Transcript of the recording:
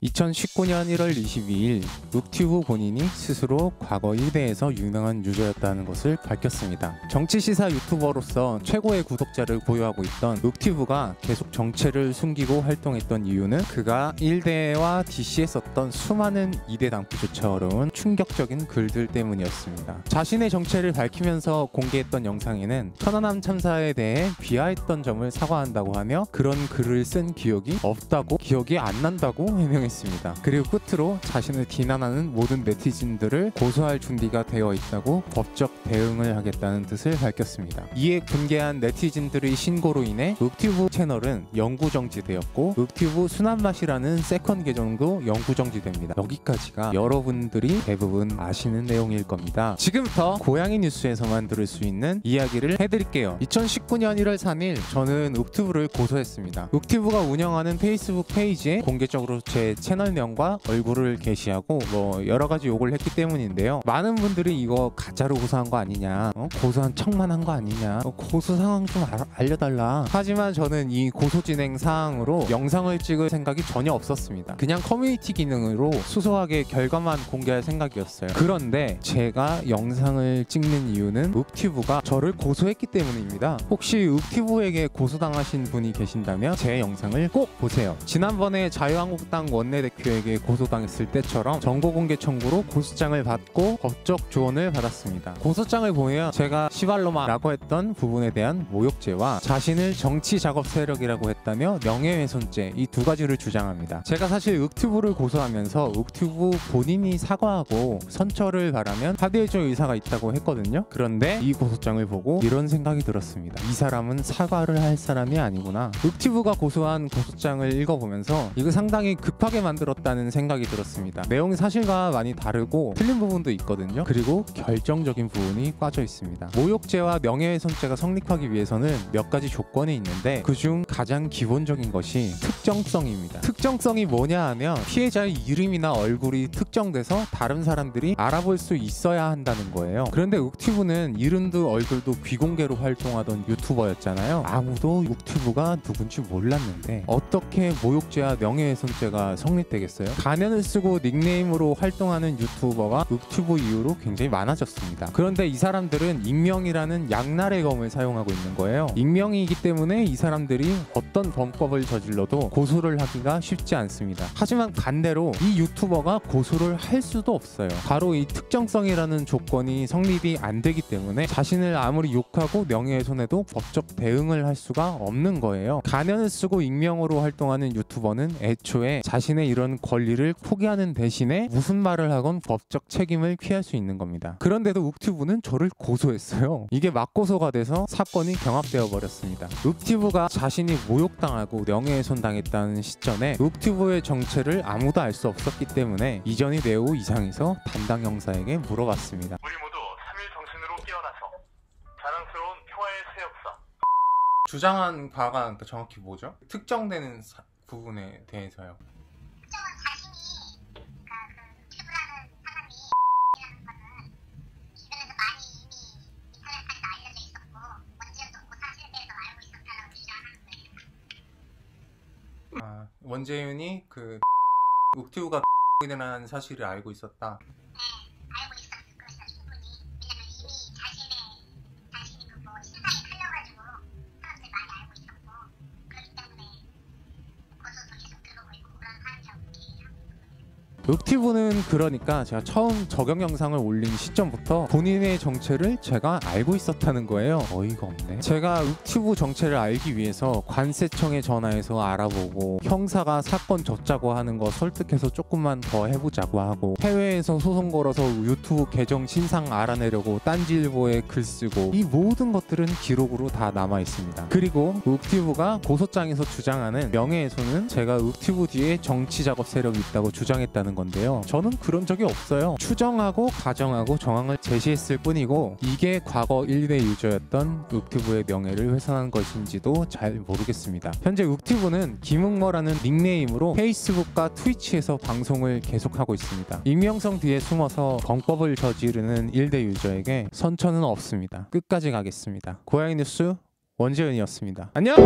2019년 1월 22일 욱튜브 본인이 스스로 과거 1대에서 유명한 유저였다는 것을 밝혔습니다. 정치시사 유튜버로서 최고의 구독자를 보유하고 있던 욱튜브가 계속 정체를 숨기고 활동했던 이유는 그가 1대와 DC에 썼던 수많은 2대 담기조차 어려운 충격적인 글들 때문이었습니다. 자신의 정체를 밝히면서 공개했던 영상에는 천안함 참사에 대해 비하했던 점을 사과한다고 하며 그런 글을 쓴 기억이 없다고, 기억이 안 난다고 해명했습니다. 그리고 끝으로 자신을 비난하는 모든 네티즌들을 고소할 준비가 되어 있다고 법적 대응을 하겠다는 뜻을 밝혔습니다. 이에 분개한 네티즌들의 신고로 인해 욱튜브 채널은 영구 정지되었고 욱튜브 순한맛이라는 세컨 계정도 영구 정지됩니다. 여기까지가 여러분들이 대부분 아시는 내용일 겁니다. 지금부터 고양이 뉴스에서만 들을 수 있는 이야기를 해드릴게요. 2019년 1월 3일 저는 욱튜브를 고소했습니다. 욱튜브가 운영하는 페이스북 페이지에 공개적으로 제 채널명과 얼굴을 게시하고 여러가지 욕을 했기 때문인데요. 많은 분들이 이거 가짜로 고소한 거 아니냐, 고소한 척만 한 거 아니냐, 고소 상황 좀 알려달라. 하지만 저는 이 고소 진행 사항으로 영상을 찍을 생각이 전혀 없었습니다. 그냥 커뮤니티 기능으로 소소하게 결과만 공개할 생각이었어요. 그런데 제가 영상을 찍는 이유는 욱튜브가 저를 고소했기 때문입니다. 혹시 욱튜브에게 고소당하신 분이 계신다면 제 영상을 꼭 보세요. 지난번에 자유한국당 원내대표에게 고소당했을 때처럼 정보공개 청구로 고소장을 받고 법적 조언을 받았습니다. 고소장을 보면 제가 시발로마라고 했던 부분에 대한 모욕죄와 자신을 정치 작업 세력이라고 했다며 명예훼손죄, 이 두 가지를 주장합니다. 제가 사실 욱튜브를 고소하면서 욱튜브 본인이 사과하고 선처를 바라면 화해줄 의사가 있다고 했거든요. 그런데 이 고소장을 보고 이런 생각이 들었습니다. 이 사람은 사과를 할 사람이 아니구나. 욱튜브가 고소한 고소장을 읽어보면서 이거 상당히 급하게 만들었다는 생각이 들었습니다. 내용이 사실과 많이 다르고 틀린 부분도 있거든요. 그리고 결정적인 부분이 빠져 있습니다. 모욕죄와 명예훼손죄가 성립하기 위해서는 몇 가지 조건이 있는데 그중 가장 기본적인 것이 특정성입니다. 특정성이 뭐냐 하면 피해자의 이름이나 얼굴이 특정돼서 다른 사람들이 알아볼 수 있어야 한다는 거예요. 그런데 욱튜브는 이름도 얼굴도 비공개로 활동하던 유튜버였잖아요. 아무도 욱튜브가 누군지 몰랐는데 어떻게 모욕죄와 명예훼손죄가 성립되겠어요? 가면을 쓰고 닉네임으로 활동하는 유튜버가 욱튜브 이후로 굉장히 많아졌습니다. 그런데 이 사람들은 익명이라는 양날의 검을 사용하고 있는 거예요. 익명이기 때문에 이 사람들이 어떤 범법을 저질러도 고소를 하기가 쉽지 않습니다. 하지만 반대로 이 유튜버가 고소를 할 수도 없어요. 바로 이 특정성이라는 조건이 성립이 안 되기 때문에 자신을 아무리 욕하고 명예훼손해도 법적 대응을 할 수가 없는 거예요. 가면을 쓰고 익명으로 활동하는 유튜버는 애초에 자신의 이런 권리를 포기하는 대신에 무슨 말을 하건 법적 책임을 피할 수 있는 겁니다. 그런데도 욱튜브는 저를 고소했어요. 이게 맞고소가 돼서 사건이 경합되어 버렸습니다. 욱튜브가 자신이 모욕당하고 명예훼손 당했다는 시점에 욱튜브의 정체를 아무도 알 수 없었기 때문에 이전이 매우 이상해서 담당 형사에게 물어봤습니다. 우리 모두 3일 정신으로 깨어나서 자랑스러운 평화의 새역사. 주장한 바가 정확히 뭐죠? 특정되는 부분에 대해서요. 특정한 자신이 튜브라는 사람이 이라는 거는 주변에서 많이 이미 인터넷까지도 알려져 있었고 원재현도 그 사실에 대해서 알고 있었다라고 주장하는 거예요. 원재윤이 그 욱튜브가 이라는 사실을 알고 있었다. 네, 알고 있었을 것이다 충분히. 왜냐면 이미 자신이 그 신상이 팔려가지고 사람들이 많이 알고 있었고 그렇기 때문에 고소도 계속 들어오고 있고 그런 사람이라고 얘기하고 있는 거예요. 욱튜브는 그러니까 제가 처음 저격 영상을 올린 시점부터 본인의 정체를 제가 알고 있었다는 거예요. 어이가 없네. 제가 욱튜브 정체를 알기 위해서 관세청에 전화해서 알아보고 형사가 사건 졌자고 하는 거 설득해서 조금만 더 해보자고 하고 해외에서 소송 걸어서 유튜브 계정 신상 알아내려고 딴지일보에 글 쓰고 이 모든 것들은 기록으로 다 남아 있습니다. 그리고 욱튜브가 고소장에서 주장하는 명예훼손은 제가 욱튜브 뒤에 정치 작업 세력이 있다고 주장했다는 건데요. 저는 그런 적이 없어요. 추정하고 가정하고 정황을 제시했을 뿐이고 이게 과거 1대 유저였던 욱튜브의 명예를 훼손한 것인지도 잘 모르겠습니다. 현재 욱튜브는 김웅머라는 닉네임으로 페이스북과 트위치에서 방송을 계속하고 있습니다. 익명성 뒤에 숨어서 범법을 저지르는 1대 유저에게 선처는 없습니다. 끝까지 가겠습니다. 고양이 뉴스 원재윤이었습니다. 안녕!